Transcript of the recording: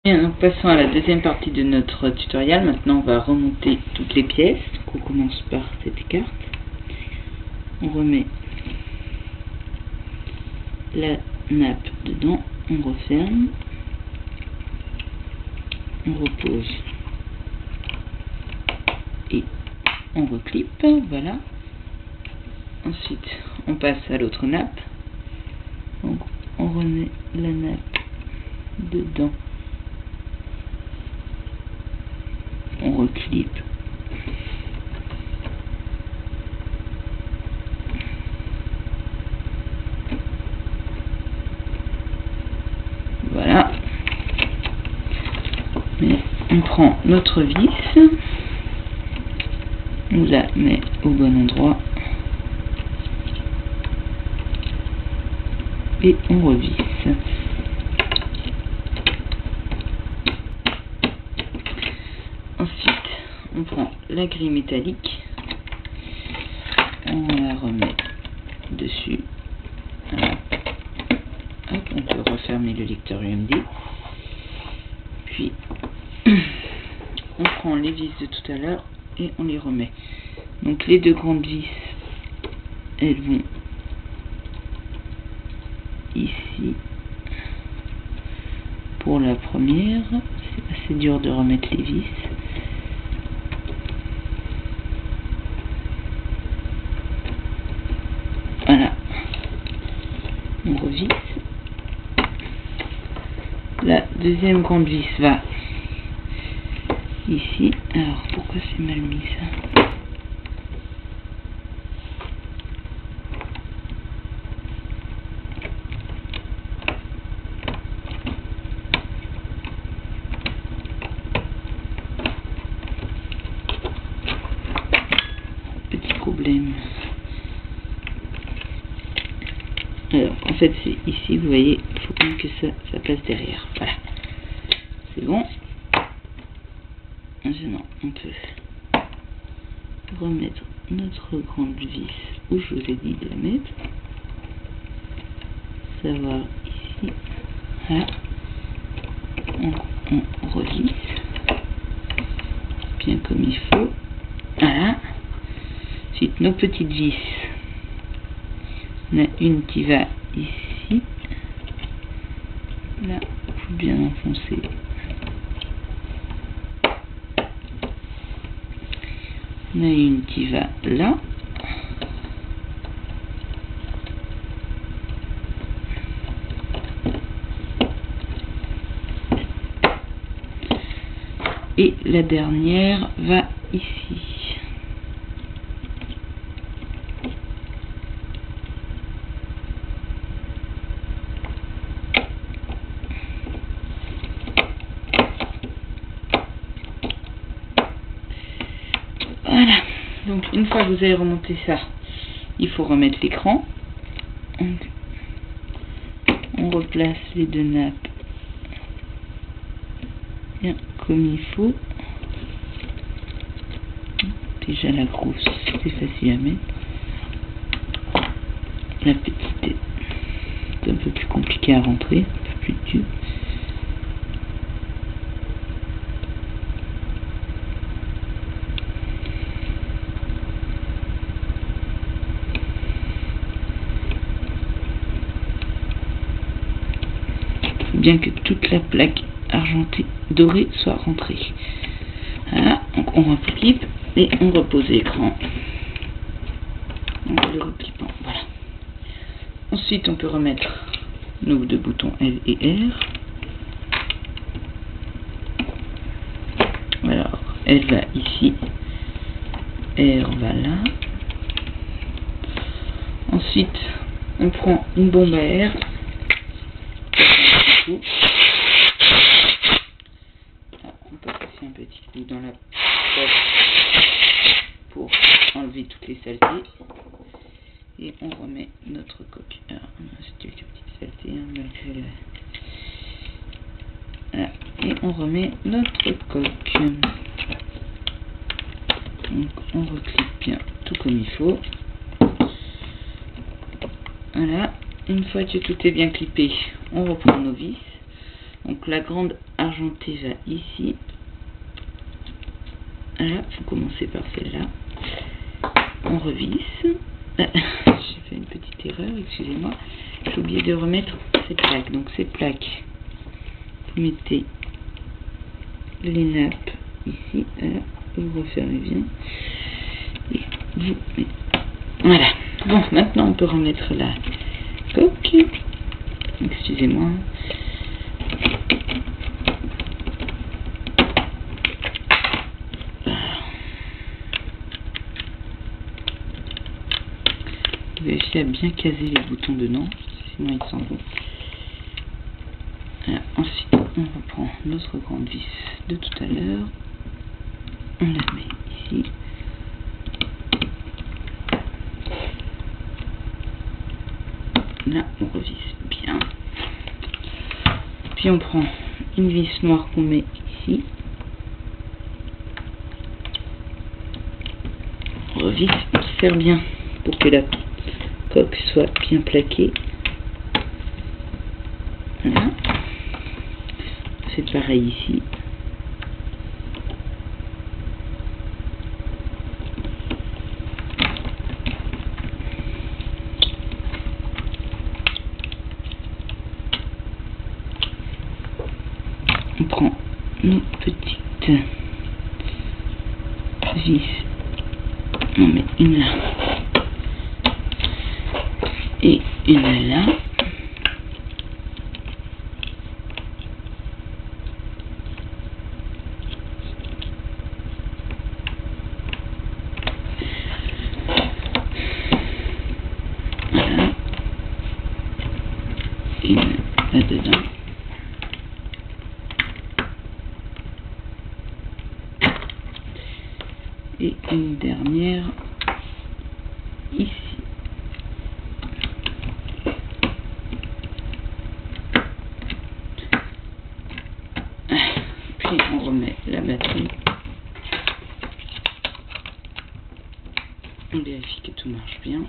Bien, donc passons à la deuxième partie de notre tutoriel. Maintenant, on va remonter toutes les pièces. Donc, on commence par cette carte. On remet la nappe dedans. On referme. On repose. Et on reclipe. Voilà. Ensuite, on passe à l'autre nappe. Donc, on remet la nappe dedans. On reclipe. Voilà. Mais on prend notre vis. On la met au bon endroit. Et on revisse. Ensuite, on prend la grille métallique, on la remet dessus. Voilà. Hop, on peut refermer le lecteur UMD. Puis, on prend les vis de tout à l'heure et on les remet. Donc les deux grandes vis, elles vont ici pour la première. C'est assez dur de remettre les vis. Voilà, on revisse. La deuxième grande vis va ici. Alors pourquoi c'est mal mis ça? Petit problème. Alors, en fait, c'est ici, vous voyez, il faut quand même que ça passe derrière. Voilà. C'est bon. Maintenant, on peut remettre notre grande vis où je vous ai dit de la mettre. Ça va ici. Voilà. On revisse. Bien comme il faut. Voilà. Ensuite, nos petites vis. On a une qui va ici. Là, il faut bien enfoncer. On a une qui va là. Et la dernière va ici. Voilà, donc une fois que vous avez remonté ça, il faut remettre l'écran. On replace les deux nappes bien comme il faut. Déjà la grosse, c'est facile à mettre. La petite est un peu plus compliquée à rentrer, un peu plus dur. Bien que toute la plaque argentée dorée soit rentrée. Voilà, donc on reclipe et on repose l'écran. En le reclipant, voilà. Ensuite, on peut remettre nos deux boutons L et R. Alors, L va ici, R va là. Ensuite, on prend une bombe à air. Là, on peut passer un petit coup dans la poche pour enlever toutes les saletés. Et on remet notre coque. Alors, on a quelques petites saletés, hein, malgré le... Voilà. Et on remet notre coque. Donc on reclipe bien tout comme il faut. Voilà. Une fois que tout est bien clippé, on reprend nos vis. Donc la grande argenté va ici. Voilà, il faut commencer par celle-là. On revisse. J'ai fait une petite erreur, excusez-moi. J'ai oublié de remettre cette plaque. Donc cette plaque, vous mettez les nappes ici. Voilà, vous refermez bien. Et vous mettez. Voilà. Bon, maintenant on peut remettre la coque. Excusez-moi. Vérifiez à bien caser les boutons dedans, sinon ils s'en vont. Ensuite, on reprend notre grande vis de tout à l'heure. On la met ici. Là, on revisse bien. Puis on prend une vis noire qu'on met ici. On revisse, on serre bien pour que la coque soit bien plaquée. Voilà. C'est pareil ici. On prend nos petites vis. On met une là. Et une là. Voilà. Une là-dedans. Et une dernière ici. Puis on remet la batterie. On vérifie que tout marche bien.